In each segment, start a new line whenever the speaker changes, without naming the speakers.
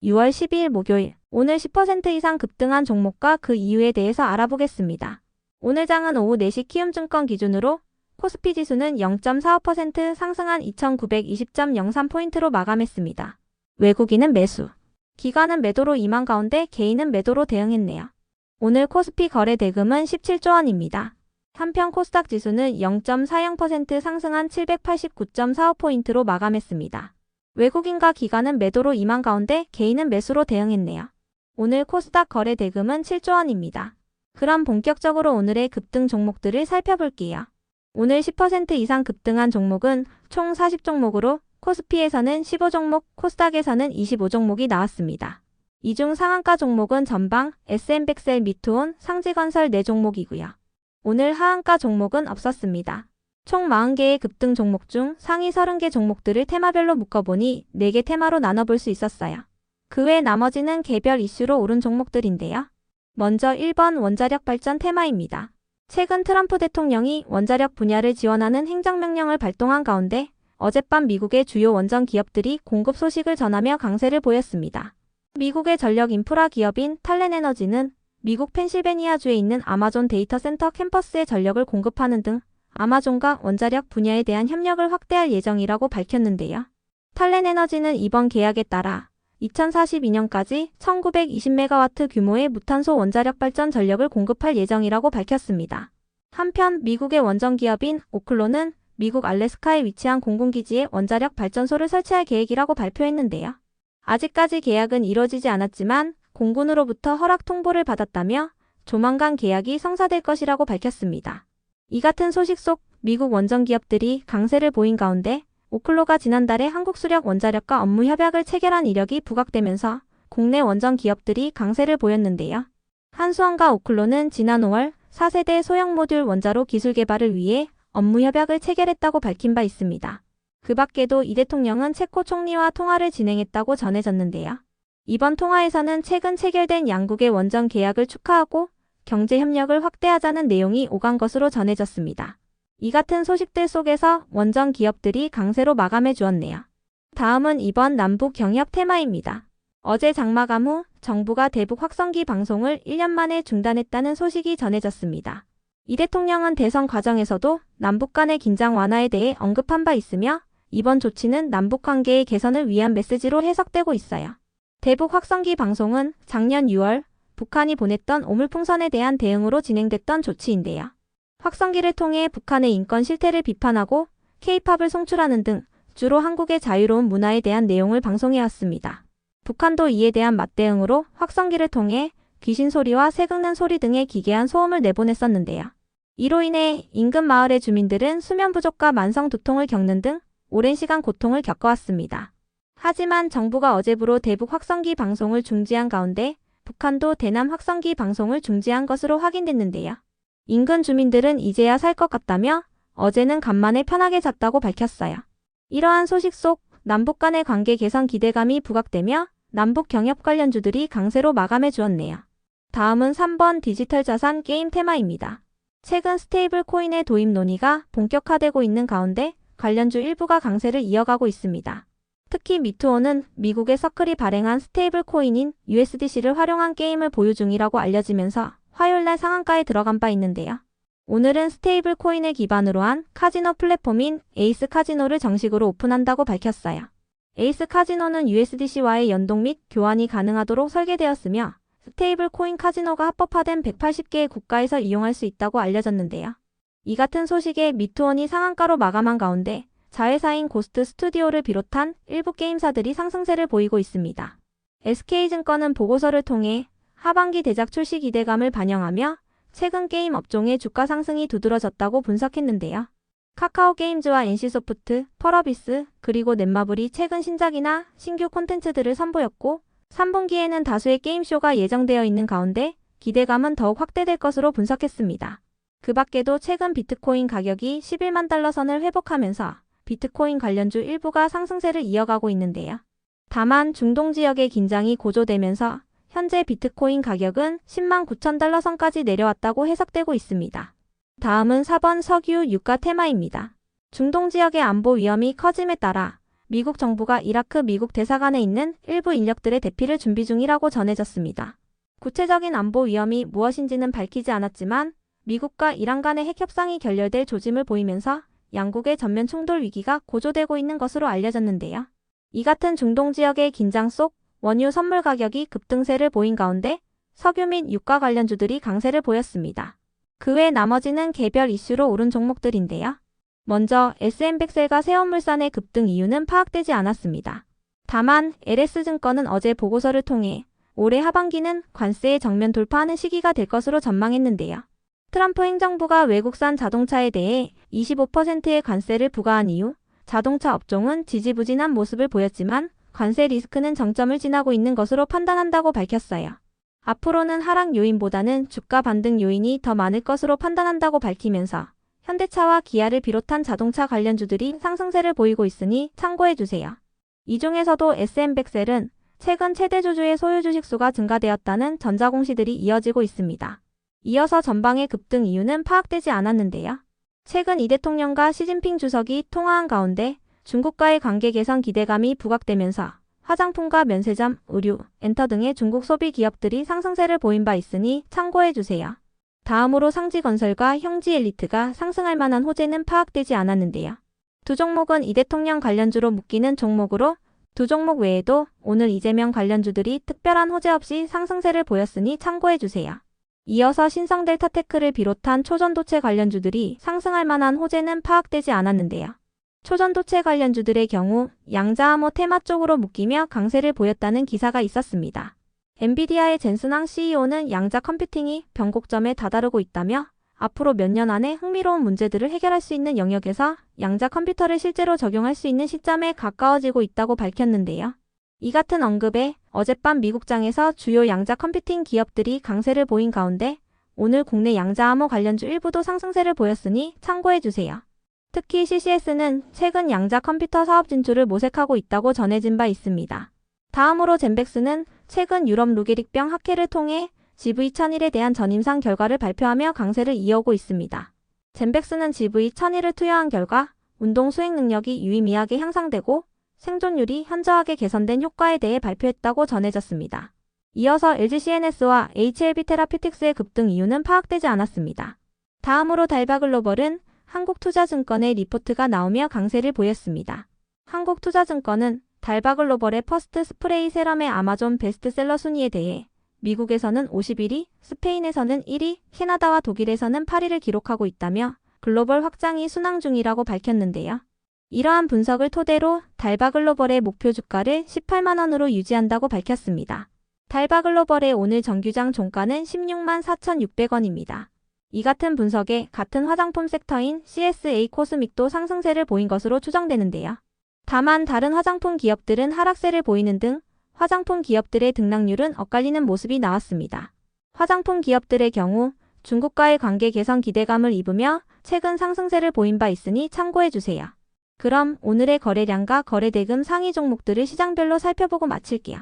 6월 12일 목요일, 오늘 10% 이상 급등한 종목과 그 이유에 대해서 알아보겠습니다. 오늘 장은 오후 4시 키움증권 기준으로 코스피 지수는 0.45% 상승한 2920.03포인트로 마감했습니다. 외국인은 매수, 기관은 매도로 임한 가운데 개인은 매도로 대응했네요. 오늘 코스피 거래 대금은 17조 원입니다. 한편 코스닥 지수는 0.40% 상승한 789.45포인트로 마감했습니다. 외국인과 기관은 매도로 임한 가운데 개인은 매수로 대응했네요. 오늘 코스닥 거래 대금은 7조 원입니다. 그럼 본격적으로 오늘의 급등 종목들을 살펴볼게요. 오늘 10% 이상 급등한 종목은 총 40종목으로 코스피에서는 15종목, 코스닥에서는 25종목이 나왔습니다. 이 중 상한가 종목은 전방, SM백셀, 미투온, 상지건설 4종목이고요. 오늘 하한가 종목은 없었습니다. 총 40개의 급등 종목 중 상위 30개 종목들을 테마별로 묶어보니 4개 테마로 나눠볼 수 있었어요. 그 외 나머지는 개별 이슈로 오른 종목들인데요. 먼저 1번 원자력 발전 테마입니다. 최근 트럼프 대통령이 원자력 분야를 지원하는 행정명령을 발동한 가운데 어젯밤 미국의 주요 원전 기업들이 공급 소식을 전하며 강세를 보였습니다. 미국의 전력 인프라 기업인 탈렌에너지는 미국 펜실베니아주에 있는 아마존 데이터 센터 캠퍼스에 전력을 공급하는 등 아마존과 원자력 분야에 대한 협력을 확대할 예정이라고 밝혔는데요. 탈렌에너지는 이번 계약에 따라 2042년까지 1920메가와트 규모의 무탄소 원자력 발전 전력을 공급할 예정이라고 밝혔습니다. 한편 미국의 원전 기업인 오클로는 미국 알래스카에 위치한 공군기지에 원자력 발전소를 설치할 계획이라고 발표했는데요. 아직까지 계약은 이뤄지지 않았지만 공군으로부터 허락 통보를 받았다며 조만간 계약이 성사될 것이라고 밝혔습니다. 이 같은 소식 속 미국 원전 기업들이 강세를 보인 가운데 오클로가 지난달에 한국수력 원자력과 업무 협약을 체결한 이력이 부각되면서 국내 원전 기업들이 강세를 보였는데요. 한수원과 오클로는 지난 5월 4세대 소형 모듈 원자로 기술 개발을 위해 업무 협약을 체결했다고 밝힌 바 있습니다. 그 밖에도 이 대통령은 체코 총리와 통화를 진행했다고 전해졌는데요. 이번 통화에서는 최근 체결된 양국의 원전 계약을 축하하고 경제 협력을 확대하자는 내용이 오간 것으로 전해졌습니다. 이 같은 소식들 속에서 원전 기업들이 강세로 마감해 주었네요. 다음은 이번 남북 경협 테마입니다. 어제 장마감 후 정부가 대북 확성기 방송을 1년 만에 중단했다는 소식이 전해졌습니다. 이 대통령은 대선 과정에서도 남북 간의 긴장 완화에 대해 언급한 바 있으며 이번 조치는 남북 관계의 개선을 위한 메시지로 해석되고 있어요. 대북 확성기 방송은 작년 6월 북한이 보냈던 오물풍선에 대한 대응으로 진행됐던 조치인데요. 확성기를 통해 북한의 인권 실태를 비판하고 K-팝을 송출하는 등 주로 한국의 자유로운 문화에 대한 내용을 방송해왔습니다. 북한도 이에 대한 맞대응으로 확성기를 통해 귀신 소리와 새 긁는 소리 등의 기괴한 소음을 내보냈었는데요. 이로 인해 인근 마을의 주민들은 수면 부족과 만성 두통을 겪는 등 오랜 시간 고통을 겪어왔습니다. 하지만 정부가 어제부로 대북 확성기 방송을 중지한 가운데 북한도 대남 확성기 방송을 중지한 것으로 확인됐는데요. 인근 주민들은 이제야 살 것 같다며 어제는 간만에 편하게 잤다고 밝혔어요. 이러한 소식 속 남북 간의 관계 개선 기대감이 부각되며 남북 경협 관련주들이 강세로 마감해 주었네요. 다음은 3번 디지털 자산 게임 테마입니다. 최근 스테이블 코인의 도입 논의가 본격화되고 있는 가운데 관련주 일부가 강세를 이어가고 있습니다. 특히 미투온은 미국의 서클이 발행한 스테이블 코인인 USDC를 활용한 게임을 보유 중이라고 알려지면서 화요일날 상한가에 들어간 바 있는데요. 오늘은 스테이블 코인을 기반으로 한 카지노 플랫폼인 에이스 카지노를 정식으로 오픈한다고 밝혔어요. 에이스 카지노는 USDC와의 연동 및 교환이 가능하도록 설계되었으며 스테이블 코인 카지노가 합법화된 180개의 국가에서 이용할 수 있다고 알려졌는데요. 이 같은 소식에 미투온이 상한가로 마감한 가운데 자회사인 고스트 스튜디오를 비롯한 일부 게임사들이 상승세를 보이고 있습니다. SK증권은 보고서를 통해 하반기 대작 출시 기대감을 반영하며 최근 게임 업종의 주가 상승이 두드러졌다고 분석했는데요. 카카오게임즈와 NC소프트, 펄어비스, 그리고 넷마블이 최근 신작이나 신규 콘텐츠들을 선보였고 3분기에는 다수의 게임쇼가 예정되어 있는 가운데 기대감은 더욱 확대될 것으로 분석했습니다. 그 밖에도 최근 비트코인 가격이 11만 달러 선을 회복하면서 비트코인 관련주 일부가 상승세를 이어가고 있는데요. 다만 중동 지역의 긴장이 고조되면서 현재 비트코인 가격은 10만 9천 달러 선까지 내려왔다고 해석되고 있습니다. 다음은 4번 석유 유가 테마입니다. 중동 지역의 안보 위험이 커짐에 따라 미국 정부가 이라크 미국 대사관에 있는 일부 인력들의 대피를 준비 중이라고 전해졌습니다. 구체적인 안보 위험이 무엇인지는 밝히지 않았지만 미국과 이란 간의 핵 협상이 결렬될 조짐을 보이면서 양국의 전면 충돌 위기가 고조되고 있는 것으로 알려졌는데요. 이 같은 중동 지역의 긴장 속 원유 선물 가격이 급등세를 보인 가운데 석유 및 유가 관련주들이 강세를 보였습니다. 그 외 나머지는 개별 이슈로 오른 종목들인데요. 먼저 SM100셀과 세원물산의 급등 이유는 파악되지 않았습니다. 다만 LS증권은 어제 보고서를 통해 올해 하반기는 관세의 정면 돌파하는 시기가 될 것으로 전망했는데요. 트럼프 행정부가 외국산 자동차에 대해 25%의 관세를 부과한 이후 자동차 업종은 지지부진한 모습을 보였지만 관세 리스크는 정점을 지나고 있는 것으로 판단한다고 밝혔어요. 앞으로는 하락 요인보다는 주가 반등 요인이 더 많을 것으로 판단한다고 밝히면서 현대차와 기아를 비롯한 자동차 관련주들이 상승세를 보이고 있으니 참고해주세요. 이 중에서도 SM100셀은 최근 최대 주주의 소유 주식수가 증가되었다는 전자공시들이 이어지고 있습니다. 이어서 전방의 급등 이유는 파악되지 않았는데요. 최근 이 대통령과 시진핑 주석이 통화한 가운데 중국과의 관계 개선 기대감이 부각되면서 화장품과 면세점, 의류, 엔터 등의 중국 소비 기업들이 상승세를 보인 바 있으니 참고해주세요. 다음으로 상지건설과 형지엘리트가 상승할 만한 호재는 파악되지 않았는데요. 두 종목은 이 대통령 관련주로 묶이는 종목으로 두 종목 외에도 오늘 이재명 관련주들이 특별한 호재 없이 상승세를 보였으니 참고해주세요. 이어서 신성델타테크를 비롯한 초전도체 관련주들이 상승할 만한 호재는 파악되지 않았는데요. 초전도체 관련주들의 경우 양자암호 테마 쪽으로 묶이며 강세를 보였다는 기사가 있었습니다. 엔비디아의 젠슨왕 CEO는 양자 컴퓨팅이 변곡점에 다다르고 있다며 앞으로 몇 년 안에 흥미로운 문제들을 해결할 수 있는 영역에서 양자 컴퓨터를 실제로 적용할 수 있는 시점에 가까워지고 있다고 밝혔는데요. 이 같은 언급에 어젯밤 미국장에서 주요 양자 컴퓨팅 기업들이 강세를 보인 가운데 오늘 국내 양자암호 관련주 일부도 상승세를 보였으니 참고해주세요. 특히 CCS는 최근 양자 컴퓨터 사업 진출을 모색하고 있다고 전해진 바 있습니다. 다음으로 젠백스는 최근 유럽 루게릭병 학회를 통해 GV1001에 대한 전임상 결과를 발표하며 강세를 이어오고 있습니다. 젠백스는 GV1001을 투여한 결과 운동 수행 능력이 유의미하게 향상되고 생존율이 현저하게 개선된 효과에 대해 발표했다고 전해졌습니다. 이어서 LGCNS와 HLB 테라피틱스의 급등 이유는 파악되지 않았습니다. 다음으로 달바글로벌은 한국투자증권의 리포트가 나오며 강세를 보였습니다. 한국투자증권은 달바글로벌의 퍼스트 스프레이 세럼의 아마존 베스트셀러 순위에 대해 미국에서는 51위, 스페인에서는 1위, 캐나다와 독일에서는 8위를 기록하고 있다며 글로벌 확장이 순항 중이라고 밝혔는데요. 이러한 분석을 토대로 달바글로벌의 목표 주가를 18만 원으로 유지한다고 밝혔습니다. 달바글로벌의 오늘 정규장 종가는 16만 4,600원입니다. 이 같은 분석에 같은 화장품 섹터인 CSA 코스믹도 상승세를 보인 것으로 추정되는데요. 다만 다른 화장품 기업들은 하락세를 보이는 등 화장품 기업들의 등락률은 엇갈리는 모습이 나왔습니다. 화장품 기업들의 경우 중국과의 관계 개선 기대감을 입으며 최근 상승세를 보인 바 있으니 참고해주세요. 그럼 오늘의 거래량과 거래대금 상위 종목들을 시장별로 살펴보고 마칠게요.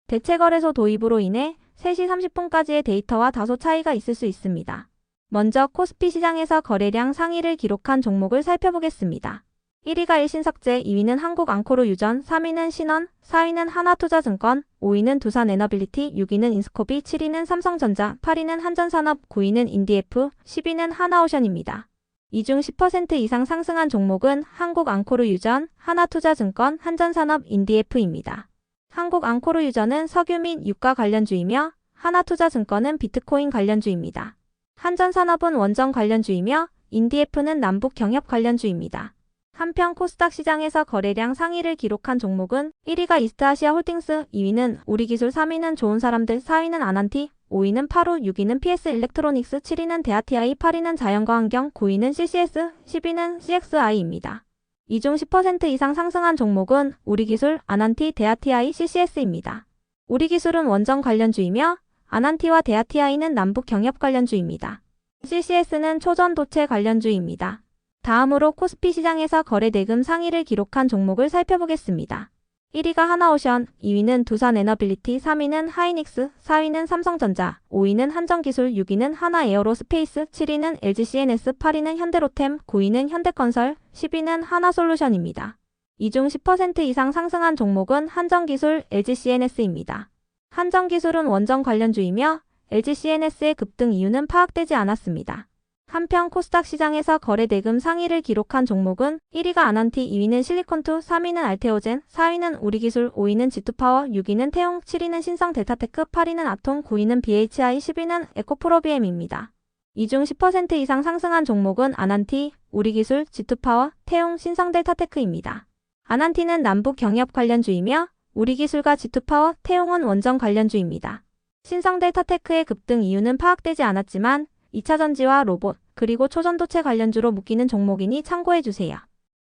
대체거래소 도입으로 인해 3시 30분까지의 데이터와 다소 차이가 있을 수 있습니다. 먼저 코스피 시장에서 거래량 상위를 기록한 종목을 살펴보겠습니다. 1위가 일신석재, 2위는 한국앙코르유전, 3위는 신원, 4위는 하나투자증권, 5위는 두산에너빌리티, 6위는 인스코비, 7위는 삼성전자, 8위는 한전산업, 9위는 인디에프, 10위는 하나오션입니다. 이 중 10% 이상 상승한 종목은 한국앙코르유전, 하나투자증권, 한전산업, 인디에프입니다. 한국앙코르유전은 석유 및 유가 관련주이며 하나투자증권은 비트코인 관련주입니다. 한전산업은 원전 관련주이며 인디에프는 남북 경협 관련주입니다. 한편 코스닥 시장에서 거래량 상위를 기록한 종목은 1위가 이스트아시아 홀딩스, 2위는 우리기술, 3위는 좋은사람들, 4위는 아난티, 5위는 파루, 6위는 PS 일렉트로닉스, 7위는 데아티아이, 8위는 자연과환경, 9위는 CCS, 10위는 CXI입니다. 이 중 10% 이상 상승한 종목은 우리기술, 아난티, 데아티아이, CCS입니다. 우리기술은 원전 관련주이며 아난티와 데아티아이는 남북 경협 관련주입니다. CCS는 초전도체 관련주입니다. 다음으로 코스피 시장에서 거래대금 상위를 기록한 종목을 살펴보겠습니다. 1위가 하나오션, 2위는 두산에너빌리티, 3위는 하이닉스, 4위는 삼성전자, 5위는 한전기술, 6위는 하나에어로스페이스, 7위는 LGCNS, 8위는 현대로템, 9위는 현대건설, 10위는 하나솔루션입니다. 이 중 10% 이상 상승한 종목은 한정기술, LGCNS입니다. 한정기술은 원전 관련주이며 LGCNS의 급등 이유는 파악되지 않았습니다. 한편 코스닥 시장에서 거래 대금 상위를 기록한 종목은 1위가 아난티, 2위는 실리콘투, 3위는 알테오젠, 4위는 우리기술, 5위는 G2파워, 6위는 태용, 7위는 신성델타테크, 8위는 아톰, 9위는 BHI, 10위는 에코프로비엠입니다. 이 중 10% 이상 상승한 종목은 아난티, 우리기술, G2파워, 태용, 신성델타테크입니다. 아난티는 남북 경협 관련주이며 우리기술과 G2파워, 태용은 원전 관련주입니다. 신성델타테크의 급등 이유는 파악되지 않았지만 2차전지와 로봇, 그리고 초전도체 관련주로 묶이는 종목이니 참고해주세요.